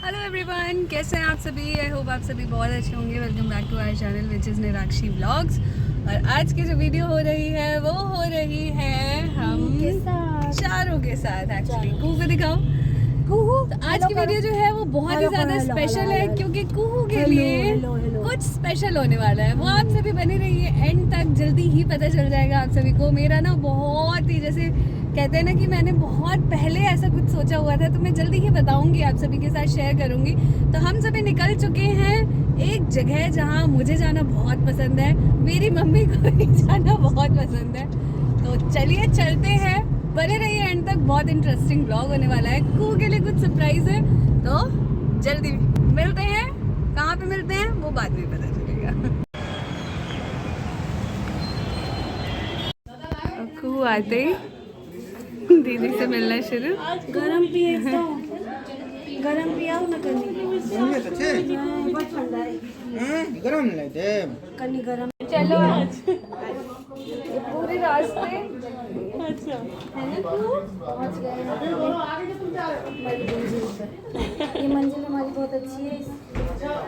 Hello everyone, कैसे हैं आप सभी। आई होप आप सभी बहुत अच्छे होंगे। Welcome back to our channel which is Nirakshi vlogs. और आज की जो वीडियो हो रही है वो हो रही है हम चारों के साथ। एक्चुअली कुहू को दिखाओ। कुहू तो आज की वीडियो जो है वो बहुत ही ज़्यादा स्पेशल है क्योंकि कुहू के लिए कुछ स्पेशल होने वाला है। वो आप सभी बने रहिए एंड तक, जल्दी ही पता चल जाएगा आप सभी को। मेरा ना बहुत ही, जैसे कहते हैं ना कि मैंने बहुत पहले ऐसा कुछ सोचा हुआ था, तो मैं जल्दी ही बताऊंगी, आप सभी के साथ शेयर करूंगी। तो हम सभी निकल चुके हैं एक जगह जहां मुझे जाना बहुत पसंद है, मेरी मम्मी को भी जाना बहुत पसंद है। तो चलिए चलते हैं, बने रहिए एंड तक, बहुत इंटरेस्टिंग ब्लॉग होने वाला है। कुहू के लिए कुछ सरप्राइज है, तो जल्दी मिलते हैं। कहाँ पे मिलते हैं वो बाद में पता चलेगा। कुहू आते ही दीदी से मिलना शुरू। गरम पिए तो गरम पियाओ ना बहुत ठंडा है। गरम लेते कनी गरम चलो आज पूरे रास्ते अच्छा है ना कुहू? पहुंच गए ये मंजिल हमारी बहुत अच्छी है।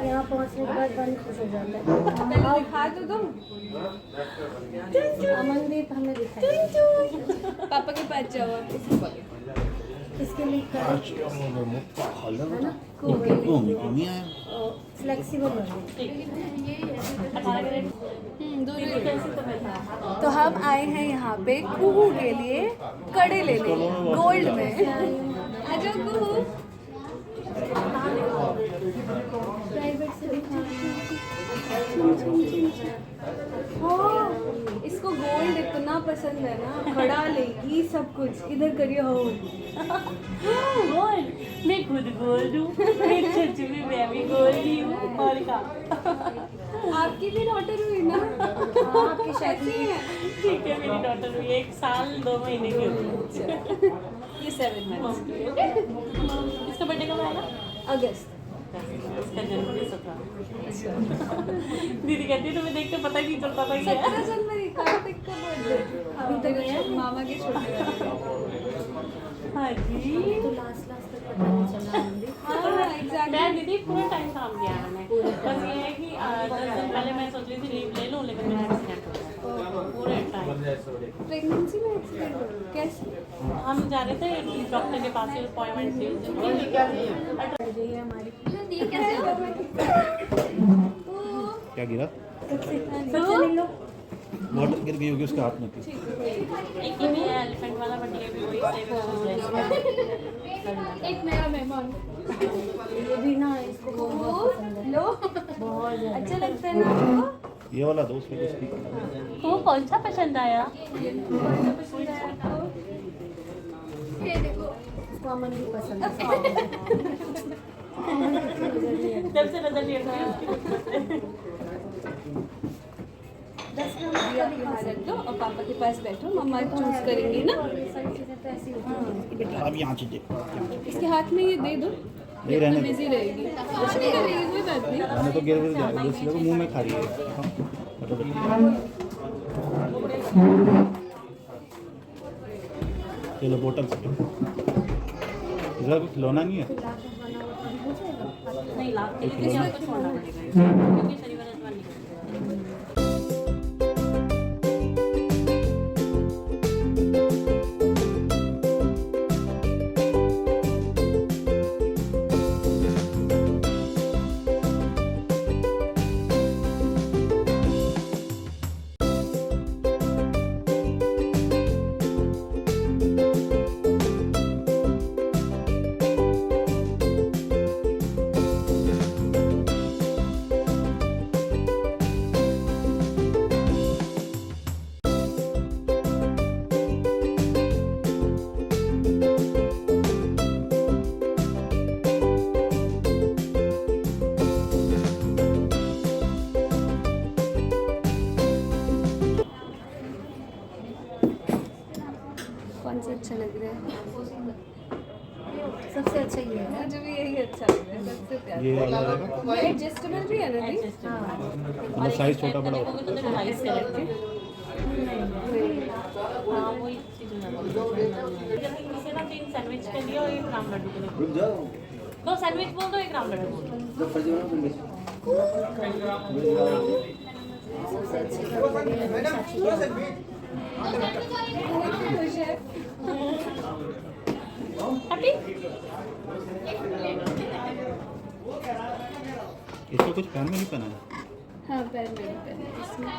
यहाँ पहुंचने के बाद मन खुश हो जाता है। पहले दिखा तो तुम अमनदीप हमें दिखाई पापा के पास जाओ आप। इसके लिए है ना फ्लेक्सिबल हो तो हम आए हैं यहाँ पे कुहू के लिए कड़े लेने, गोल्ड में। आजो कुहू। प्राइवेट से इसको गोल्ड इतना पसंद है ना, खड़ा लेगी सब कुछ। इधर करिए हो। गोल मैं खुद गोल हूँ, मेरी चच्चू भी, मैं भी गोल ही हूँ। और का आपकी भी डॉटर हुई ना? आपकी शादी कैसी है? ठीक है, मेरी डॉटर हुई 1 साल 2 महीने की हुई। ये 7 मंथ्स। इसका बर्थडे कब आएगा? अगस्त। इसका जनवरी 17। दीदी कहती है तुम्हें देख के पता नहीं चलता था क्या 17 जनवरी कार्तिक का बर्थडे। अभी तक मामा के छोटे। हाँ जी, तो लास्ट तक पता नहीं चला। हाँ एग्जैक्टली। मैं दीदी पूरा टाइम काम किया है मैंने। बस ये है कि 10 दिन पहले मैं सोच रही थी लीव ले लूँ, लेकिन मेरा एक्सीडेंट हो गया पूरे टाइम। प्रेगनेंसी में एक्सीडेंट हो गया? कैसे? हम जा रहे थे डॉक्टर के पास, अपॉइंटमेंट थी उस दिन। ये हमारी क्या गिरा? सबसे ले लो। बॉटल गिर गई होगी उसके हाथ में। एक ही भी है एलिफेंट वाला, बट ये भी वही सेम। एक नया मेहमान। ये भी ना, इसको बहुत पसंद है। लो, बहुत ज़्यादा अच्छा लगता है ना आपको? ये वाला दो, उसमें कुछ नहीं। वो कौन सा पसंद आया? पसंद है आपको? ये देखो, इसको अमन भी पसंद है। जब से नजर नहीं आता। 10 अभी आप यहाँ रख लो और पापा के पास बैठो, मम्मा चूज करेंगी ना। सारी चीज़ें तो ऐसी होती हैं। अब यहाँ चीजें इसके हाथ में ये दे दो, नहीं रहने बिजी रहेगी। कुछ नहीं करेगी, कोई बात नहीं। मैंने तो गिर जाएगा, इसलिए तो मुंह में खा रही है। चलो बोतल से इधर कुछ खिलौना नहीं है। नहीं लाभ के लिए किसी को छोड़ना पड़ेगा, क्योंकि शरीर वाला इतना नहीं। कौन सा अच्छा लग रहा है? सबसे अच्छा ये है। मुझे भी यही अच्छा लग रहा है, सबसे प्यारा। ये वाला रहेगा। ये एडजस्टेबल भी है ना दी? मतलब साइज छोटा बड़ा होता है। तो साइज करेक्ट है। हाँ वही चीज़ हो जाती है। जैसे किसी ना 3 सैंडविच के लिए और 1 राम लड्डू के लिए। दो सैंडविच बोल दो, एक राम लड्डू बोल दो। हैप्पी? इसको कुछ पैन में नहीं पहना है। हाँ पैर में पहने इसमें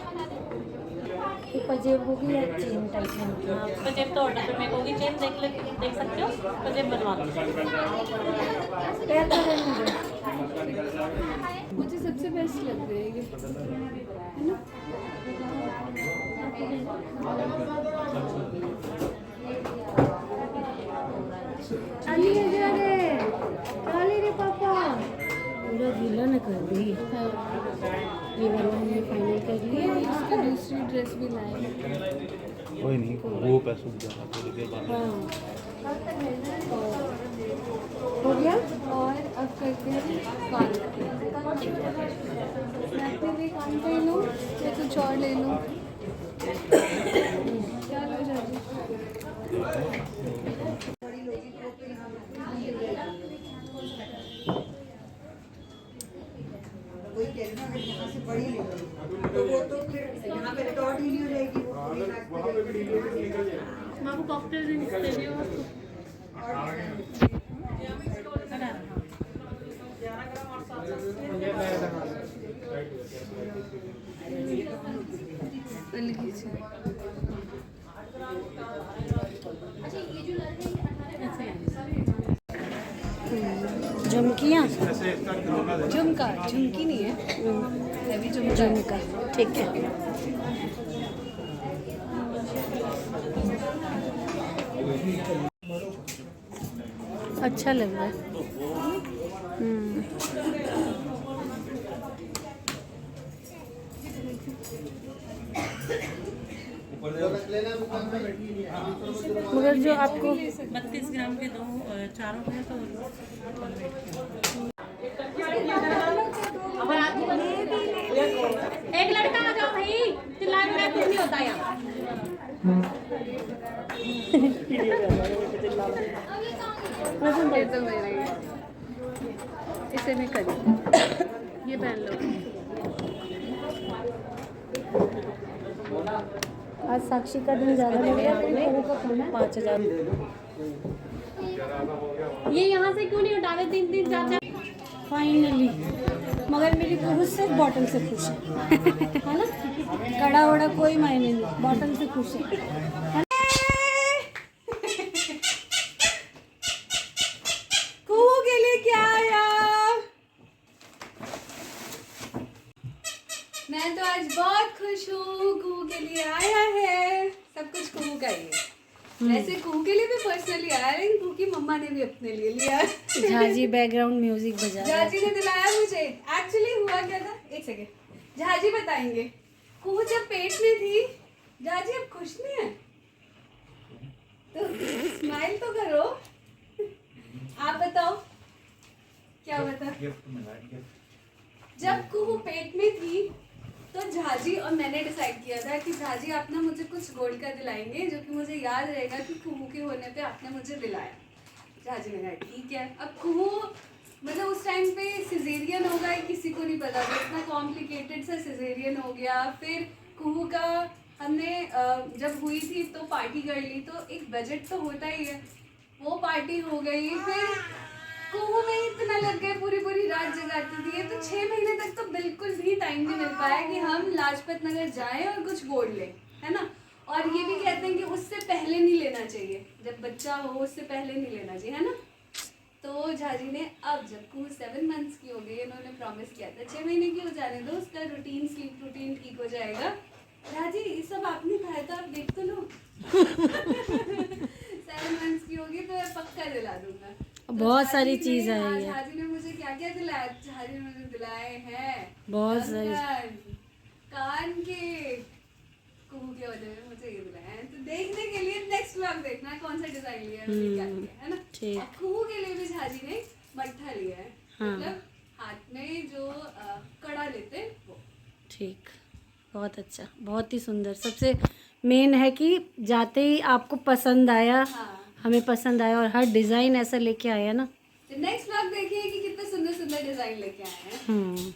पजेब होगी या चेन टाइप में होगी? पजेब तो डब्बे में होगी, चेन देख सकते हो, पजेब बनवा दो। पैर का रहने दो। मुझे सबसे बेस्ट लग रहा है ये, है ना? खाली ले जा रे, खाली रे पापा। पूरा गीला न कर दी। ये वाला हमने फाइनल कर लिया। इसकी दूसरी ड्रेस भी लाए। कोई नहीं, वो पैसे सूख जाएगा थोड़ी देर बाद। हाँ हो गया। और अब करते हैं कान का। स्नैप में भी कान का ही लूँ या कुछ और ले लूँ? क्या लो जाती? कोई कह रहा अगर यहाँ से बड़ी ले तो वो तो फिर यहाँ पे रिकॉर्ड ही नहीं हो जाएगी वो पूरी बैग पे। बाबू कॉकटेल ड्रिंक्स चाहिए हो आपको? अलग से झुमकियाँ, झुमका, झुमकी नहीं है, हैवी झुमका। झुमका ठीक है। अच्छा लग रहा है। मगर जो आपको 32 ग्राम के दो चारों हैं तो एक लड़का आ जाओ भाई, चिल्लाने में कुछ नहीं होता यहाँ। ये तो मेरा ही है, इसे भी करी, ये पहन लो। आज साक्षी का दिन ज़्यादा लग रहा है। 5000 ये यहाँ से क्यों नहीं उठा रहे? 3-3 4-4 फाइनली। मगर मेरी पुरुष सिर्फ बॉटल से खुश है, है ना? कड़ा वड़ा कोई मायने नहीं, बॉटल से खुश है। कुहू के लिए क्या आया? मैं तो आज बहुत खुश हूँ, कुहू के लिए आया है। सब कुछ कुहू का ही है। वैसे कुहू के लिए भी पर्सनली आया, लेकिन कुहू की मम्मा ने भी अपने लिए लिया। झाजी बैकग्राउंड म्यूजिक बजा रहा है। झाजी ने दिलाया मुझे। एक्चुअली हुआ क्या था, एक सेकेंड, झाजी बताएंगे। कुहू जब पेट में थी, झाजी अब खुश नहीं है, तो स्माइल तो करो। आप बताओ क्या बता। जब कुहू पेट में थी तो झाजी और मैंने डिसाइड किया था कि झाजी आप ना मुझे कुछ गोल्ड का दिलाएंगे, जो कि मुझे याद रहेगा कि कुहू के होने पे आपने मुझे दिलाया। झाजी ने कहा ठीक है। अब कुहू मतलब उस टाइम पे सिजेरियन होगा किसी को नहीं पता था, इतना कॉम्प्लिकेटेड सा सिजेरियन हो गया। फिर कुहू का हमने जब हुई थी तो पार्टी कर ली, तो एक बजट तो होता ही है, वो पार्टी हो गई। फिर कुहू में इतना लग गए, पूरी पूरी रात जगाती थी। तो 6 महीने तक तो बिल्कुल भी टाइम नहीं मिल पाया कि हम लाजपत नगर जाएं और कुछ गोल्ड लें, है ना। और ये भी कहते हैं कि उससे पहले नहीं लेना चाहिए, जब बच्चा हो उससे पहले नहीं लेना चाहिए, है ना। तो झाजी ने अब जब कुहू 7 मंथ्स की हो गई, इन्होंने प्रॉमिस किया था 6 महीने की हो जाने दो, उसका रूटीन स्लीप रूटीन ठीक हो जाएगा। झाजी ये सब आपने खाया था, आप देख तो लो। 7 मंथ्स की होगी तो मैं पक्का दिला दूंगा। बहुत सारी झाजी चीज ने- आई हाँ, है। झाजी ने मुझे क्या क्या दिलाया, झाजी ने मुझे दिलाए हैं बहुत सारी। कान के, कुहू के वजह में मुझे ये दिलाया है। तो देखने के लिए नेक्स्ट व्लॉग देखना कौन सा डिजाइन लिया है, मैंने क्या लिया है ना। ठीक। और कुहू के लिए भी झाजी ने मट्ठा लिया है, हाँ। मतलब हाथ में जो कड़ा लेते हैं वो। ठीक, बहुत अच्छा, बहुत ही सुंदर। सबसे मेन है कि जाते ही आपको पसंद आया, हाँ। हमें पसंद आया और हर डिज़ाइन ऐसा लेके आया ना। तो नेक्स्ट व्लॉग देखिए डिजाइन लेके आए हैं।